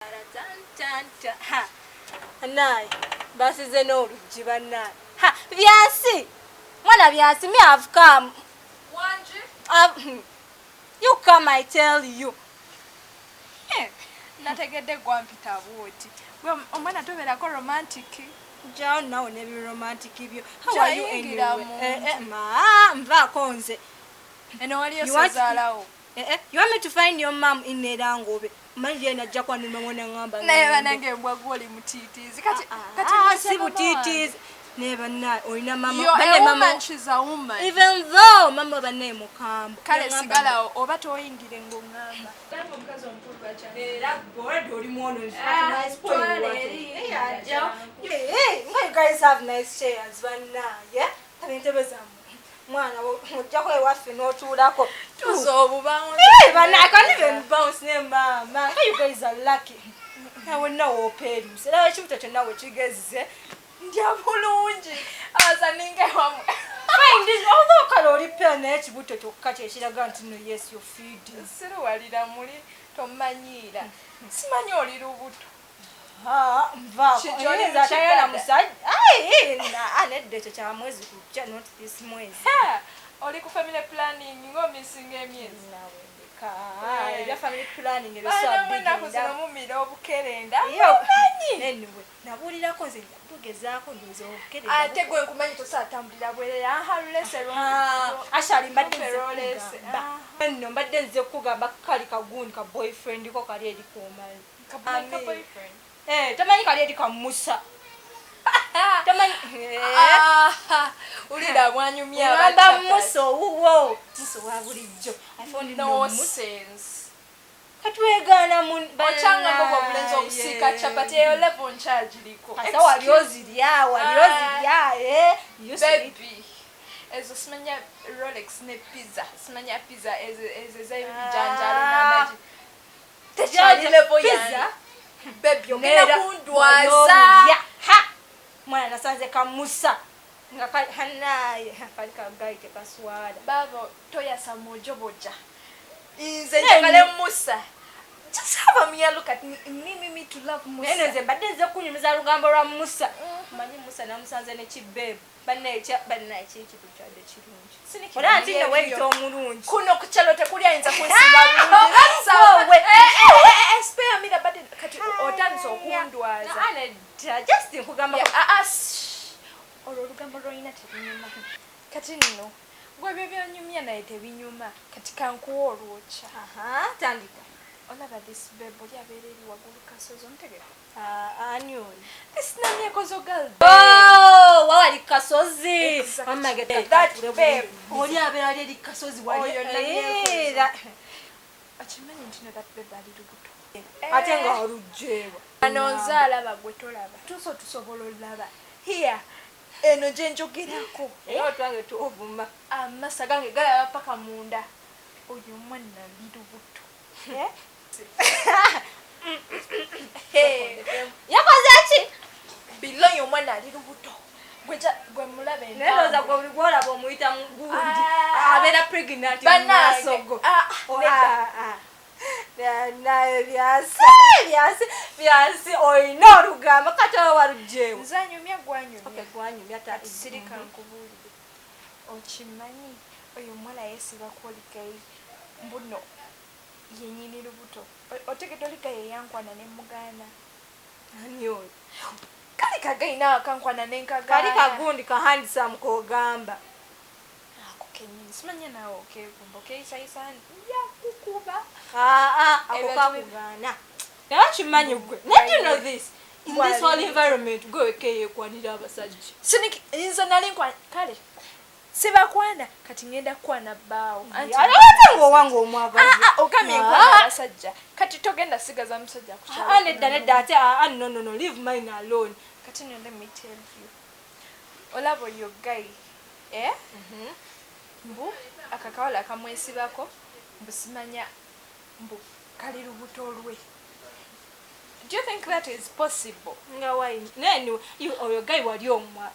Ha. Anai. Basize n'oluggi bannai. Ha, Byansi. Mwana Byansi, me have come. Wanji? You come, I tell you. Nategedde gwampita bwoti. Gwe omwana tobeerako romantic. Jao nawe ne bi romantic byo. How are are you you anyway? Nvaako nze. Eno waliyo sazaalawo. You want me to find your mom in Nerangobe? Manji enajja kwa nimamona ngamba. Naye banange mbwagu oli mutiitiizi. Kati si butiitiizi. Neba na oyina mama. Bane mama she's a woman. Even though mama bane mukamba. Kale sigala oba toyingire ngongamba. Tango mkazi omukulu bacha. Era board oli muono nice point. You guys have nice chairs bana, yeah? Abintebe zamu. Mwana ojja ko ewaffe n'otuulako tuzobubawo bana I can't even bounce ne mama. You guys are lucky. Nawe nawo peri sera ekibuto kyonna we kigezze ndya bulungi abazaninge wamu find this although kalori pera n'ekibuto kyokka kyekiraga nti no yes you feed siruwalira muli tomanyiira simanyi oli lubuto mvaako oyinza atayana musajja nedda ekyo kya mwezi kujja not this mwezi oli ku family planning ng'omisinga emyezi ebya family planning ebyosaennaku zino mumira obukerenda anyway nabuulirako nze tugezaako ndoza obukerenda ate gwe nkumanyi tosaatambulira bwere yahalulesero ashali mbadde nze kugamba kali kagundi ka boyfriend ko kali eri kumanyi tamanyi kali eri kamusa tamanyi ulira mwanyumya abamba muso uwo muso wa bulijjo I found no sense katwegana ochanga mbogo bulenzo obusika chapati eyo level charge liko asa waliozilya baby ezo simanya Rolex ne pizza simanya pizza ezo zayijanjalo n'amaji techali level ya baby ogenda kundwaza mwana nasanze kamusa nga hanaye kali kagaite kaswala babo toyasa mojoboja inze njagale musa just have a mere look at me to love musa nze badde nze kunyumiza lugambo lwa musa manyi musa namusanze ne kibebe banne ekikitu kyade kirungi ola nti ne weeyita omulungi kuno ku kyalo tekuli ayinza kunsinga bulungi spare me the button kati otandise okundwaza just nkugamba olwo olugambo lwolina tebinyuma kati nno gwe byo byonyumya naye tebinyuma kati kankuwa olwokya tandika olaba this babe oli abeera eri waggulu kasozi omutegeka ani oyo this namyekozo girl wawali kasozi oli abeera eri kasozi okimanyi nti no that babe ali lubuto ate nga olugjeebwa ano nzaalaba gwe tolaba tusobola olaba here eno gye njogerako otwange tuovuma amasa gange galaba paka munda oyo mwana ali lubuto yakoze ki biloyo omwana ali lubuto gwe mulabe neloza gwe buli gwolaba omuyita gundi abeera pregnant banasogo naye Byansi oyina olugamba kati owe walugjeewo nzanyumya gwanyumya sirika nkubuulire okimanyi oyo omwana yeesiba kwoligayi mbuno yenyini lubuto otegedde oliga yeyankwana ne mugaana ani oyo kali kagayi nawe akankwana nenkagaana kali kagundi kahandisam kogamba ako kenyini simanya naawe okegumba okeyisayisa yakukuba ako kakugaana naye kimanyi gwe not you know this in this whole environment gwe wekeyekwanira abasajja nze nali kale sibakwana kati ngenda kukwana bbaawo alawate ngaowange omwagazi ogamye enkwana abasajja kati togenda sigaza musajja nedda ate no leave mine alone kati no let me tell you olaba oyo gayi mbu akakawala akamwesibako mbu simanya mbu kali lubuto lwe do you think that is possible nga wine nene oyo gayi wali omwa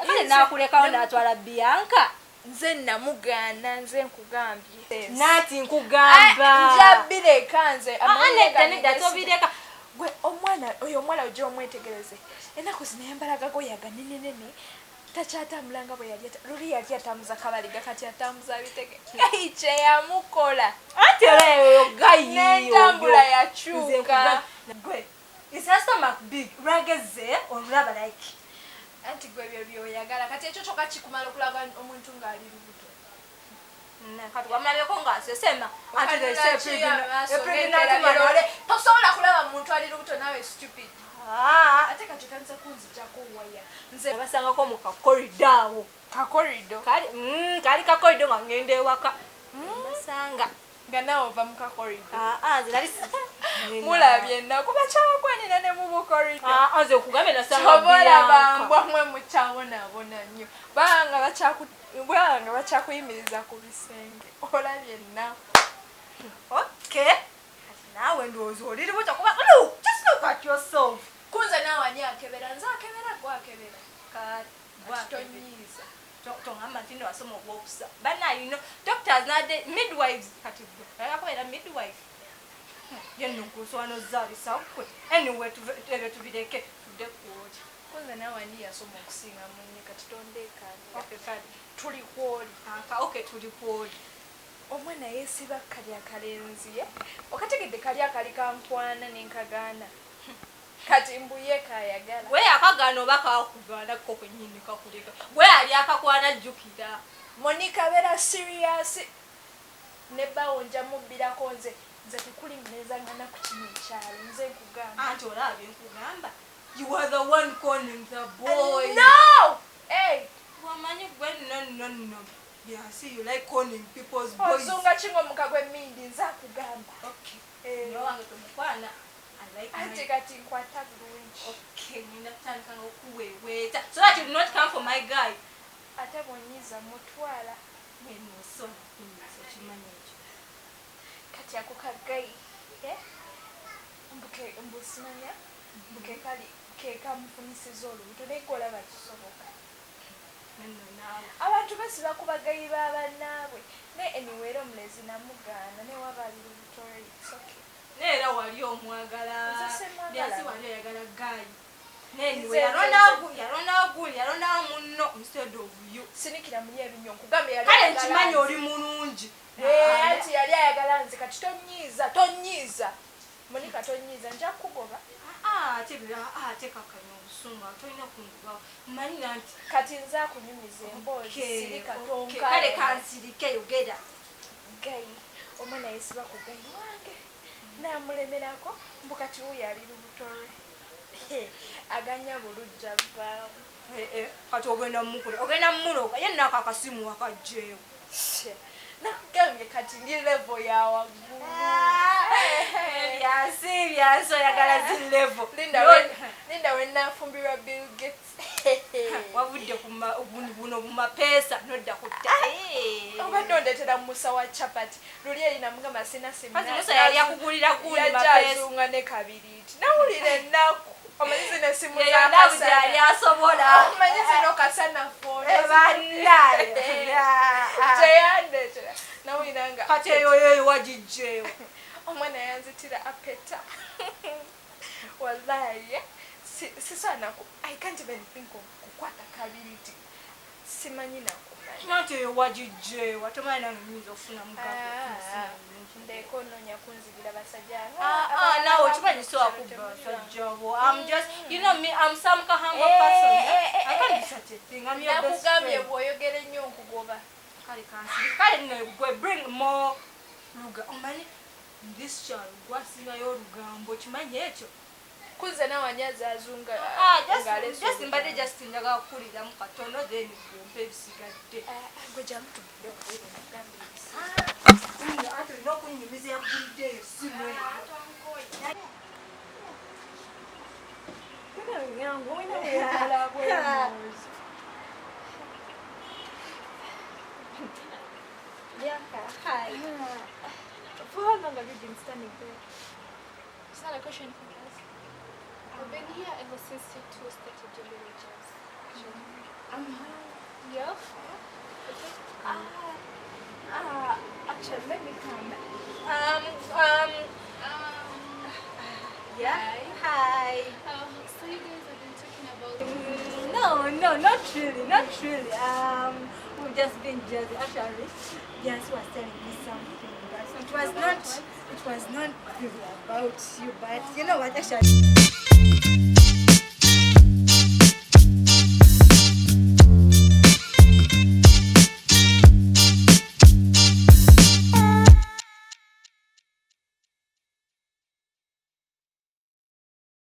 kale nakulekawo natwala Bianca nze namugana nze nkugambye nati nkugamba njabireka nze nedda tobireka gwe omwana oyo omwana ojja omwetegereze ennaku zino yambalaga goyaga nenenene takyatambulanga bwe luli yali atambuza kabaliga kati atambuza bitege gayi kyeyamukola ate oyo gayi n'entambula yakyuka gwe is her stomach big rageze olulaba like anti gwe ebyo byoyagala kati ekyo kyokka kikumala okulaga omuntu ng'ali lubuto kati wamulabyeko ng'asesema tosobola kulaba muntu ali lubuto nawe stupid ate kati kanza kunzijjako waya nze basangako mu kakorido awo kakorido kali kakorido nga ngenda ewaka basanga nga nawe ova mu kakorido nze nali mulabye ennaku bakyawakwanira ne mu bukorido nze okugambe nasangaolabambwa mwe mukyabonabona nnyo banga bakyakuyimiriza ku bisenge olabye ennaku okay kati naawe ndowooza oliri butya kuba just look at yourself kunze naawe ani akebera nze akebera gwakebera tonyiiza tongamba nti nno wasoma ogwokusa banayo doctors nade midwives kati akabeera midwife yenno nkuswana ozaalisa anyway ebyo tubireke tudde kwoli kunze naawe ani yasoma okusinga munne kati tondeekani tuli kwoli okay tuli kwoli omwana yeesiba kali akalenzi okategedde kali akali kankwana nenkagaana kati mbuye kayagala we akagaana oba kakugaanako kwenyini kakuleka gwe ali akakwana jjukira monika beera serious nebbawo nja mubbirako nze tekuli mnezangana ku kino ekyalo nze nkugamba anti olabye nkugamba you are the one calling the boy no hey wamanyi gwe nonno byasi you like calling people's boys ozunga kingomuka gw'emmindi nze akugamba okay wange tomukwana anti kati nkwata bulungi okay nina kutandika okuweweeta so that you do not come for my guy ate bonyiza mutwala nosona kunyiza kimanyi ekyo kati ako kagayi mbusimanya mbuke kali kekamufunisiza olubuto naye golaba kisoboka abantu basiba ku bagayi b'abannaabwe naye eniweera omulezi namugaana naye waba ali lubuto lwe neera wali omwagala byasi wali oyagala gayi yalondawo munno instead of you sinikira muli ebinyo nkugambe kale nkimanyi oli mulungi anti yali ayagala nze kati tonyiiza monika tonyiiza nja kugoba ate kakanya obusungu tolina kungubawo manyira nti kati nze akunyumiza emboozi sirika tonka kale kansirike yogera gayi omwana yesiba ku gayi wange namulemerako mbukati wuyo ali lubuto lwe aganya bulujja vaamu kati ogenda mumuloga yenna ako akasimu wakajjeewo nakugambye kati ndi levo ya waggulu byansi oyagala zi levo linda wenafumbirwa Bill Gates wavudde buno bumapeesa nodda kutta obadde ondetera musa wa chapati luli erina mugamba sina simusa yali akugulira gulimapeesayajazunga ne kabiriiti nawulira ennaku omanyi zino esimu yali asobola omanyi zino kasanafoni gyeyandetera nawulira nga kati eyo wagijjeewo omwana yanzitira apeta wallahi sisanaku I can't even think of kukwata kabiriiti simanyi nakumanyi nati eyo wagijjeewo tomanyi nange nyinza okufuna ndeeko onoonya kunzibira basajja nawe okimanyi sowakuba basajja bo I'm some kahamba person I can't be such a thing I'm your best friend nakugambye bw'oyogera ennyo nkugoba kale negwe bring more luga omanyi this child gwasingayo olugambo kimanyi ekyo kunze nawanyaza azunga just mbadde just njagala kukuliramu katono then gompe ebisigadde gwe jamutudde ate olina okunyumiza yagulidde eyo simu Hi. For how long have you been standing there? It's not a question for us. I've been here ever since you two started your villages. Yeah. Actually, let me come. Yeah. Hi. So you guys have been talking about No, not really, not really. We've just been just actually. Yes, was telling me something, but it was not really about you. But you know what, actually.